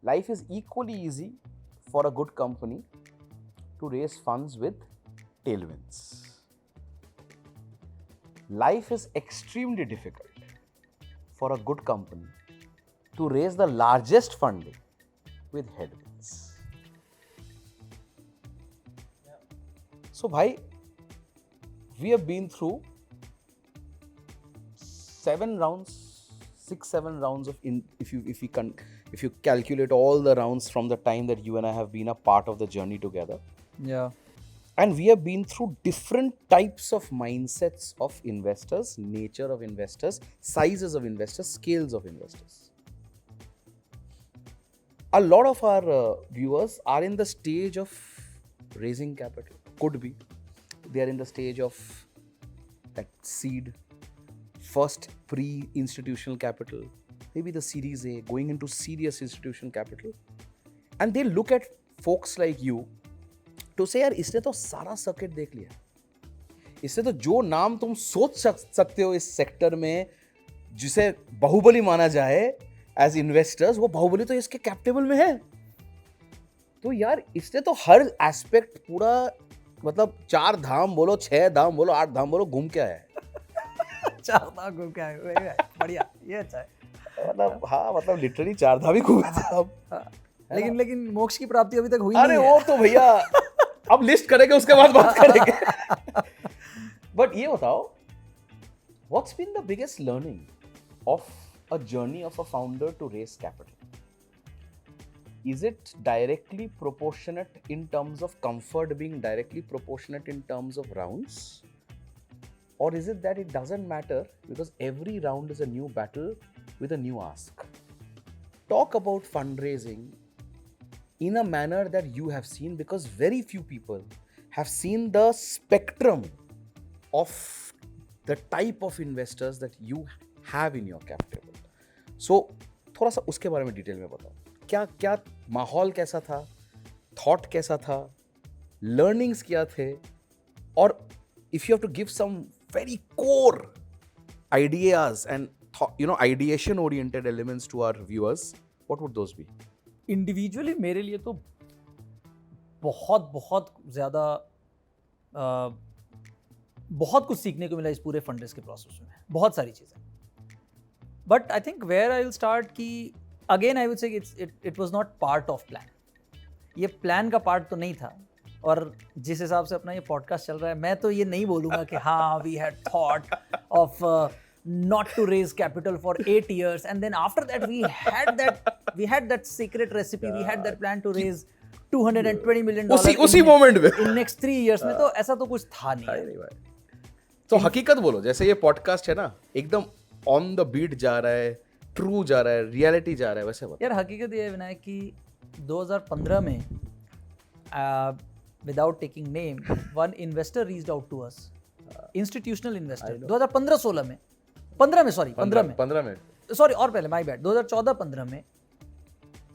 life is equally easy for a good company to raise funds with tailwinds. Life is extremely difficult for a good company to raise the largest funding with headwinds. So, bhai, we have been through 7 rounds, 6-7 rounds of if you calculate all the rounds from the time that you and I have been a part of the journey together. Yeah. And we have been through different types of mindsets of investors, nature of investors, sizes of investors, scales of investors. A lot of our viewers are in the stage of raising capital. Could be. They are in the stage of that seed, first pre-institutional capital, maybe the Series A, going into serious institutional capital. And they look at folks like you to say, यार इसने तो सारा circuit देख लिया, इससे तो जो नाम तुम सोच सकते हो इस सेक्टर में जिसे बाहुबली माना जाए एज इन्वेस्टर्स, वो बाहुबली तो इसके कैपिटल में है. तो यार इसने तो हर एस्पेक्ट पूरा, मतलब 4 धाम बोलो, 6 धाम बोलो, 8 धाम बोलो, घूम के आया है. 4 धाम घूम के आए, बढ़िया, ये अच्छा है. मतलब हाँ, मतलब लिटरली 4 धाम ही घूमे थे अब. लेकिन मोक्ष की प्राप्ति अभी तक हुई नहीं है. अरे वो तो भैया अब लिस्ट करेंगे, उसके बाद बात करेंगे. बट ये बताओ, what's been the biggest learning of a journey of a founder to raise capital? Is it directly proportionate in terms of comfort being directly proportionate in terms of rounds? Or is it that it doesn't matter because every round is a new battle with a new ask? Talk about fundraising in a manner that you have seen, because very few people have seen the spectrum of the type of investors that you have in your cap table. So, थोड़ा सा उसके बारे में detail में बताओ. क्या क्या माहौल कैसा था, थॉट कैसा था, लर्निंग्स क्या थे, और if you have to give some very core ideas and ideation oriented elements to our viewers, what would those be? Individually मेरे लिए तो बहुत बहुत ज़्यादा बहुत कुछ सीखने को मिला इस पूरे फंड रेज के प्रोसेस में, बहुत सारी चीज़ें. But I think where I will start कि again I would say it was not part of plan. ये प्लान का पार्ट तो नहीं था. और जिस हिसाब से अपना ये पॉडकास्ट चल रहा है, मैं तो ये नहीं बोलूँगा कि हाँ we had thought of not to raise capital for 8 years and then after that we had that secret recipe, we had that plan to raise $220 million उसी मोमेंट में in next 3 years में. तो ऐसा तो कुछ था नहीं. तो हकीकत बोलो, जैसे ये पॉडकास्ट है ना, एकदम ऑन द बीट जा रहा है, ट्रू जा रहा है, रियलिटी जा रहा है, वैसे यार हकीकत ये है विनायक कि 2015 में without taking name one investor reached out to us, institutional investor. 2015-16 में 15 में सॉरी, और पहले माय बैड, 2014-15 में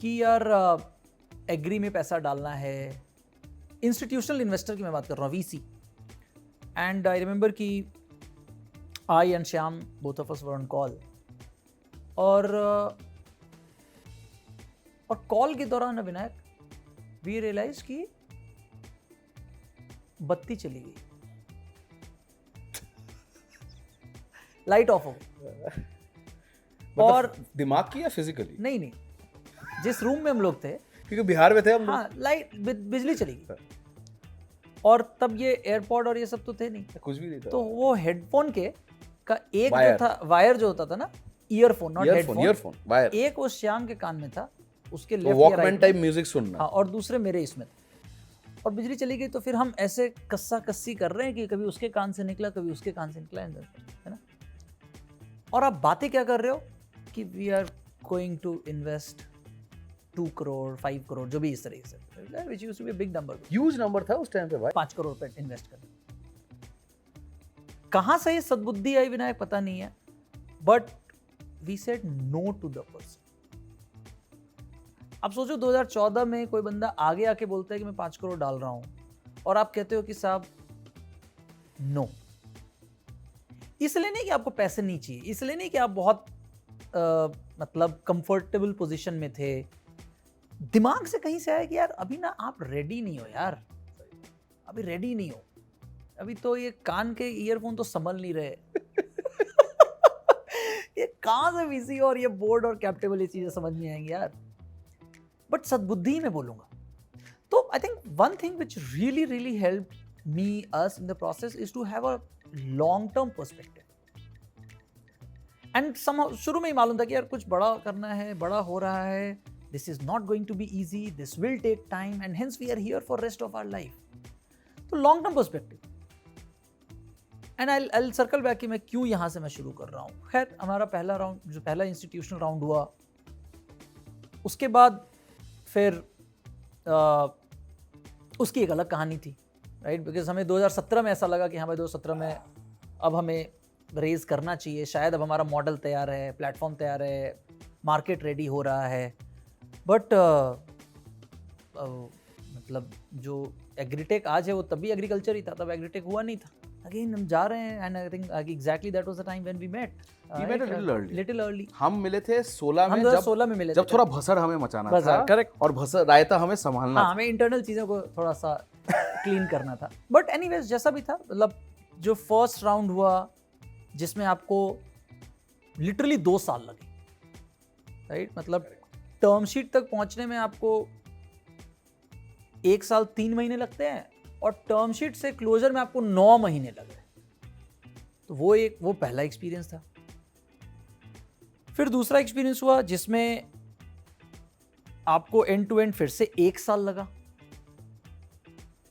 कि यार एग्री में पैसा डालना है. इंस्टीट्यूशनल इन्वेस्टर की मैं बात कर रहा हूँ, वीसी. एंड आई रिमेंबर कि I and Shyam, both of us were on call. और कॉल के दौरान विनायक वी रियलाइज कि बत्ती चली गई, लाइट ऑफ हो. और दिमाग की या फिजिकली? नहीं, जिस रूम में हम लोग थे, क्योंकि बिहार में थे हम. हाँ, लाइट बिजली चली गई. और तब ये एयरपॉड और ये सब तो थे नहीं, कुछ भी नहीं था. तो वो हेडफोन के का एक जो था वायर जो होता था ना, ईयरफोन नॉट हेडफोन, वायर, एक वो श्याम के कान में था, उसके लेफ्ट वॉकमैन टाइप म्यूजिक सुनना. हाँ, और दूसरे मेरे इसमें था. और बिजली चली गई तो फिर हम ऐसे कस्सा कस्सी कर रहे हैं कि कभी उसके कान से निकला, कभी उसके कान से निकला, है ना. और आप बातें क्या कर रहे हो कि we are going to invest 2 crore 5 crore, जो भी इस तरीके से, which used to be a big number, huge number था उस टाइम पे भाई. 5 करोड़ पे इन्वेस्ट करना. कहाँ से ये सद्बुद्धि आई विनायक पता नहीं है, but we said no to the person. अब सोचो 2014 में कोई बंदा आगे आके बोलता है कि मैं 5 करोड़ डाल रहा हूं, और आप कहते हो कि साहब नो. इसलिए नहीं कि आपको पैसे नहीं चाहिए, इसलिए नहीं कि आप बहुत मतलब कंफर्टेबल पोजीशन में थे, दिमाग से कहीं से आया कि यार अभी ना आप रेडी नहीं हो यार, अभी रेडी नहीं हो, अभी तो ये कान के ईयरफोन तो संभल नहीं रहे ये कहाँ से वीसी और ये बोर्ड और कैप्टेबल ये चीजें समझ नहीं आएंगी यार, बट सद्बुद्धि में बोलूंगा। तो I think one thing which really really help me us in the process is to have a long term perspective. And शुरू में ही मालूम था कि यार कुछ बड़ा करना है, बड़ा हो रहा है, this is not going to be easy, this will take time and hence we are here for rest of our life. तो long term perspective. And I circle back कि मैं क्यों यहाँ से मैं शुरू कर रहा हूँ। खैर हमारा पहला राउंड, जो पहला इंस्टीट्यूशनल राउंड हुआ, उसके बाद फिर उसकी एक अलग कहानी थी, राइट, बिकॉज हमें 2017 में ऐसा लगा कि हाँ भाई 2017 में अब हमें रेज करना चाहिए, शायद अब हमारा मॉडल तैयार है, प्लेटफॉर्म तैयार है, मार्केट रेडी हो रहा है। बट मतलब जो एग्रीटेक आज है वो तभी एग्रीकल्चर ही था, तब एग्रीटेक हुआ नहीं था। अगेन हम जा रहे हैं and I think exactly that was the time when we met. We met a little early. Little हम मिले थे 16 में, हम 2016 में मिले जब थोड़ा भसड़ हमें मचाना था, करेक्ट, और भसड़ रायता हमें संभालना हाँ, हमें इंटरनल चीज़ों को थोड़ा सा क्लीन करना था। बट एनीवेज जैसा भी था, मतलब जो फर्स्ट राउंड हुआ जिसमें आपको लिटरली 2 साल लगे, राइट, मतलब टर्म शीट तक पहुंचने में आपको 1 साल 3 महीने लगते हैं और टर्म शीट से क्लोजर में आपको 9 महीने लग रहे। तो वो पहला एक्सपीरियंस था। फिर दूसरा एक्सपीरियंस हुआ जिसमें आपको एंड टू एंड फिर से 1 साल लगा।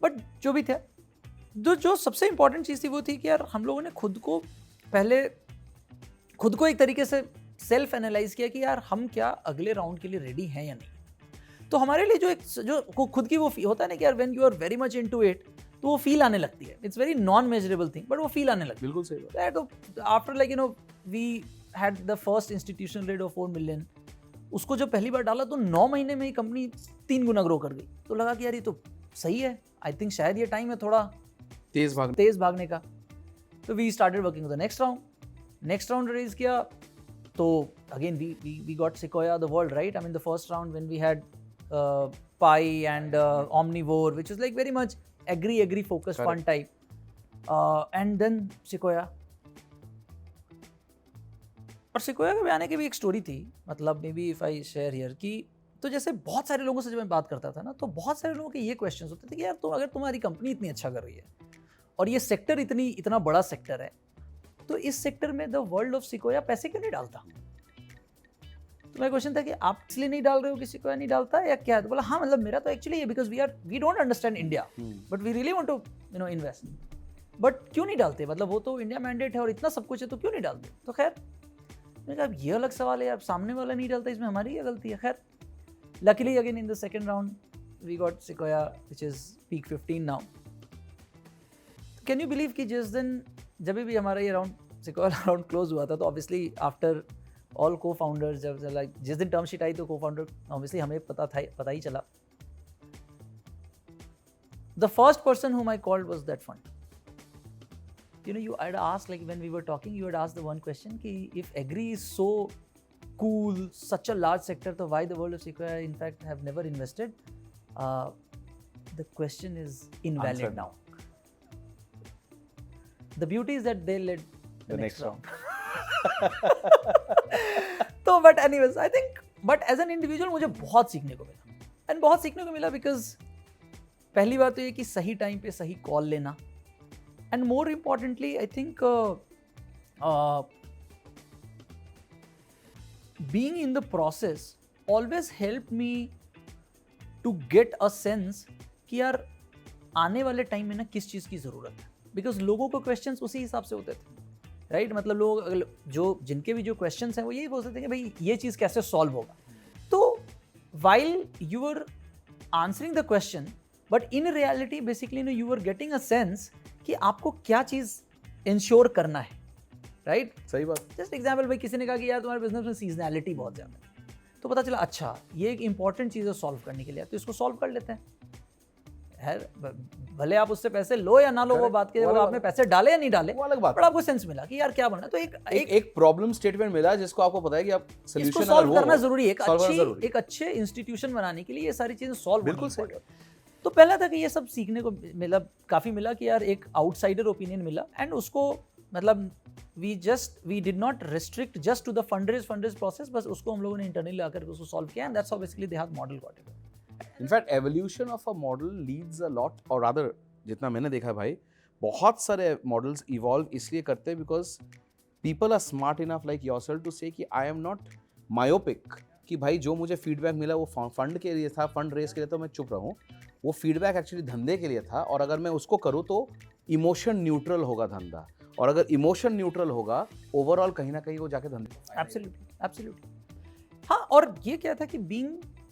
बट जो भी था, जो सबसे इंपॉर्टेंट चीज़ थी वो थी कि यार हम लोगों ने खुद को एक तरीके से सेल्फ एनालाइज किया कि यार हम क्या अगले राउंड के लिए रेडी हैं या नहीं। तो हमारे लिए जो खुद की वो होता है ना कि यार when you are very much into it, तो वो फील आने लगती है। It's very non measurable thing, but वो फील आने लगती है। बिल्कुल सही बात। तो after like we had the first institutional rate of 4 million, उसको जब पहली बार डाला तो 9 महीने में ही कंपनी 3 गुना ग्रो कर गई। तो लगा कि यार ये तो सही है, आई थिंक शायद ये टाइम है थोड़ा तेज भागने का। तो we started working the next round raise किया। तो again we got Sequoia the world, right? I mean the first round when we had Pi and Omnivore, which is like very much agri focused fund type, and then Sequoia. और Sequoia के आने की भी एक story थी, मतलब may be if I share here कि तो जैसे बहुत सारे लोगों से जब मैं बात करता था ना, तो बहुत सारे लोगों के ये क्वेश्चंस होते थे कि यार तो अगर तुम्हारी कंपनी इतनी अच्छा कर रही है और ये सेक्टर इतना बड़ा सेक्टर है, तो इस सेक्टर में द वर्ल्ड ऑफ Sequoia पैसे क्यों नहीं डालता? तो मेरा क्वेश्चन था कि आप इसलिए नहीं डाल रहे हो कि Sequoia नहीं डालता या क्या? तो बोला हाँ, मतलब मेरा तो एक्चुअली ये because we don't understand India but we really want to invest, but क्यों नहीं डालते? मतलब वो तो इंडिया मैंडेट है और इतना सब कुछ है, तो क्यों नहीं डालते? तो खैर मैंने कहा ये अलग सवाल है यार, सामने वाला नहीं डालता, इसमें हमारी क्या गलती है? खैर luckily again in the second round we got Sequoia which is peak 15 now. Can you believe कि जिस दिन जब भी हमारा ये Sequoia राउंड क्लोज हुआ था, तो ऑब्वियसली आफ्टर ऑल को फाउंडर्स जब लाइक जिस दिन टर्म शीट आई तो को फाउंडर ऑब्वियसली हमें पता ही चला। The first person whom I called was that fund. You I'd asked, like when we were talking, you had asked the one question ki if agri is so cool, such a large sector, so why the world of Sequoia in fact have never invested? The question is invalid Answered. now. The beauty is that they led the next round. तो but anyways, I think but as an individual मुझे बहुत सीखने को मिला, and बहुत सीखने को मिला because पहली बात तो ये कि सही टाइम पे सही कॉल लेना, and more importantly I think being in the process always helped me to get a sense कि यार आने वाले टाइम में ना किस चीज़ की ज़रूरत है, बिकॉज लोगों को क्वेश्चंस उसी हिसाब से होते थे, राइट मतलब लोग जिनके भी जो क्वेश्चंस हैं वो यही बोलते थे कि भाई ये चीज़ कैसे सॉल्व होगा। तो while you were answering the question, but in reality basically you were getting a sense कि आपको क्या चीज़ इंश्योर करना है, राइट? सही बात। जस्ट एग्जाम्पल, भाई किसी ने कहा कि यार तुम्हारे बिजनेस में सीजनैलिटी बहुत ज़्यादा है, तो पता चला अच्छा ये एक इंपॉर्टेंट चीज़ है सॉल्व करने के लिए, तो इसको सॉल्व कर लेते हैं, है, भले आप उससे पैसे लो या ना लो, वो Correct. बात के, वो वो अलग आपने बात। पैसे डाले या नहीं डाले, वो अलग बात पर आपको सेंस मिला कि यार क्या बनना है। तो एक प्रॉब्लम स्टेटमेंट मिला जिसको आपको पता है कि आप इसको सोल्यूशन अगर सॉल्व वो करना जरूरी है। solve करना जरूरी एक अच्छे इंस्टीट्यूशन बनाने के लिए ये सारी चीजें सॉल्व होनी बिल्कुल सही important। तो पहला था कि ये सब सीखने को मिला, काफी मिला कि यार एक आउटसाइडर ओपिनियन मिला, एंड उसको मतलब we did not restrict just to the fundraise process, बस उसको हम लोगों ने इंटरनली आकर उसको सॉल्व किया, and that's how basically Dehat model got it. In fact evolution of a model leads a lot, और रादर जितना मैंने देखा है भाई, बहुत सारे मॉडल्स इवॉल्व इसलिए करते हैं because people are smart enough like yourself to say कि आई एम नॉट मायोपिक, कि भाई जो मुझे फीडबैक मिला वो फंड के लिए था, फंड रेस के लिए, तो मैं चुप रहूं। वो फीडबैक एक्चुअली धंधे के लिए था, और अगर मैं उसको करूं तो इमोशन न्यूट्रल होगा धंधा, और अगर इमोशन न्यूट्रल होगा ओवरऑल कहीं ना कहीं वो जाके धंधे। Absolutely. हाँ, और ये क्या था कि being,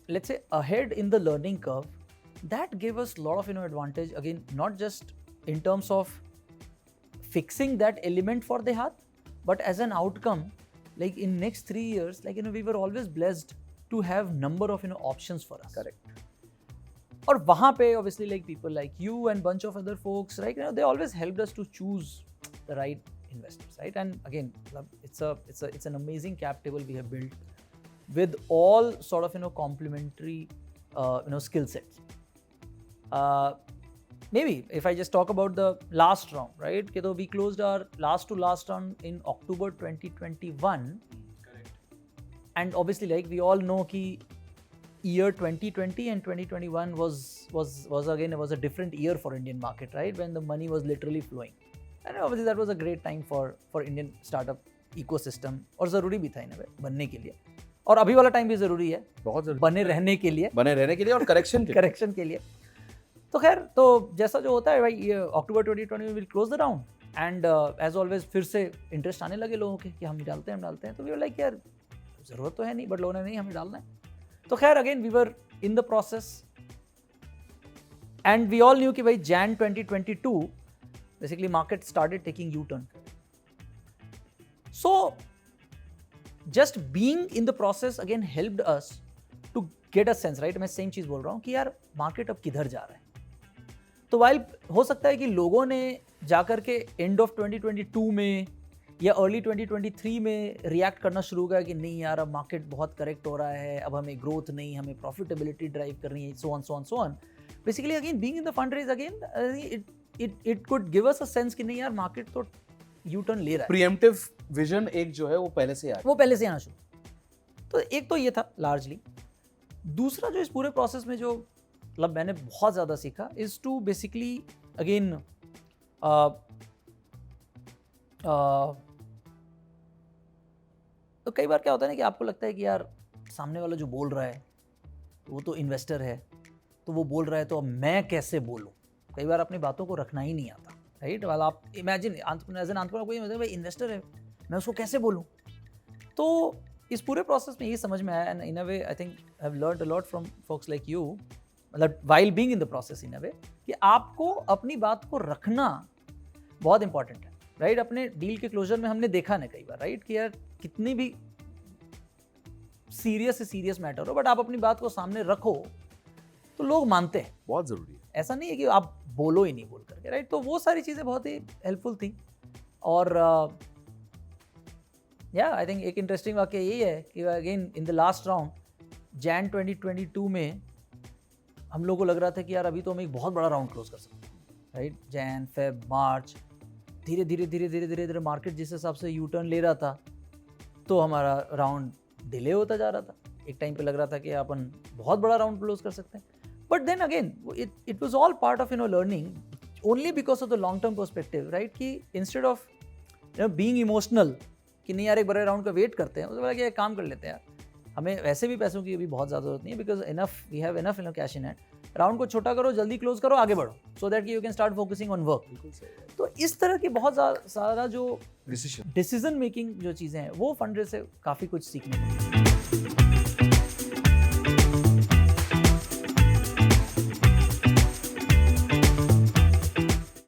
let's say, ahead in the learning curve, that gave us a lot of advantage, again, not just in terms of fixing that element for Dehat, but as an outcome, like in next 3 years, like we were always blessed to have number of options for us. Correct. और वहाँ पे obviously like people like you and bunch of other folks, right? They always helped us to choose the right investors, right? And again, it's an amazing cap table we have built with all sort of complementary skill sets. Maybe if I just talk about the last round, right? So we closed our last round in October 2021. Correct. And obviously, like we all know, ki year 2020 and 2021 was again, it was a different year for Indian market, right? When the money was literally flowing, and obviously that was a great time for Indian startup ecosystem, और ज़रूरी भी था इन बनने के लिए, और अभी वाला टाइम भी ज़रूरी है, बहुत जरूरी, बने रहने के लिए और करेक्शन के लिए। तो खैर, तो जैसा जो होता है भाई, ये अक्टूबर 2020 में will close the round, and as always फिर से इंटरेस्ट आने लगे लोगों के कि हम डालते हैं। तो वी वर लाइक यार ज़रूरत तो है नहीं, बट लोगों ने नहीं, हमें डालना है। तो खैर again we were in the process, and we all knew कि भाई Jan 2022 basically market started taking U-turn. So just being in the process again helped us to get a sense, right? मैं सेम चीज़ बोल रहा हूँ कि यार market अब किधर जा रहा है। तो while हो सकता है कि लोगों ने जाकर के एंड ऑफ 2022 में या अर्ली 2023 में रिएक्ट करना शुरू किया कि नहीं यार अब मार्केट बहुत करेक्ट हो रहा है, अब हमें ग्रोथ नहीं, हमें प्रॉफिटेबिलिटी ड्राइव करनी है, so on. Basically again being in the fund raise, again it could give us a sense कि नहीं यार मार्केट तो यू टर्न ले रहा है। प्रीएम्प्टिव विजन एक जो है वो पहले से आना शुरू। तो एक तो ये था लार्जली। दूसरा जो इस पूरे प्रोसेस में जो मतलब मैंने बहुत ज़्यादा सीखा इज टू बेसिकली अगेन तो कई बार क्या होता है ना कि आपको लगता है कि यार सामने वाला जो बोल रहा है वो तो इन्वेस्टर है, तो वो बोल रहा है तो अब मैं कैसे बोलूँ। कई बार अपनी बातों को रखना ही नहीं आता, राइट? वाला आप इमेजिन एज एन एंटरप्रेन्योर कोई मतलब भाई इन्वेस्टर है, मैं उसको कैसे बोलूँ। तो इस पूरे प्रोसेस में ये समझ में आया, and in a way I think I have learned a lot from folks like you, मतलब while being in the process in a way, कि आपको अपनी बात को रखना बहुत इंपॉर्टेंट है, राइट? अपने डील के क्लोजर में हमने देखा ना कई बार, राइट, कि यार कितनी भी सीरियस से सीरियस मैटर हो, बट आप अपनी बात को सामने रखो तो लोग मानते हैं। बहुत जरूरी है, ऐसा नहीं है कि आप बोलो ही नहीं बोल करके, राइट? तो वो सारी चीज़ें बहुत ही हेल्पफुल थी। और या आई थिंक एक इंटरेस्टिंग वाक्य यही है कि again in the last round Jan 2022 में हम लोगों को लग रहा था कि यार अभी तो हम एक बहुत बड़ा राउंड क्लोज कर सकते हैं, राइट? Jan, Feb, March, धीरे मार्केट जिस हिसाब से यू टर्न ले रहा था तो हमारा राउंड डिले होता जा रहा था। एक टाइम पे लग रहा था कि अपन बहुत बड़ा राउंड क्लोज कर सकते हैं, but then again it was all part of learning only because of the long term perspective, right? कि इंस्टेड ऑफ बीइंग इमोशनल कि नहीं यार एक बड़े राउंड का वेट करते हैं, उसके बाद एक काम कर लेते हैं यार, हमें वैसे भी पैसों की अभी बहुत ज़्यादा जरूरत नहीं है, because we have enough cash in hand, round को छोटा करो, जल्दी क्लोज करो, आगे बढ़ो, so that you can start focusing on work. तो इस तरह की बहुत सारा जो डिसीजन मेकिंग जो चीज़ें हैं वो फंड रेज से काफ़ी कुछ सीखने को मिला।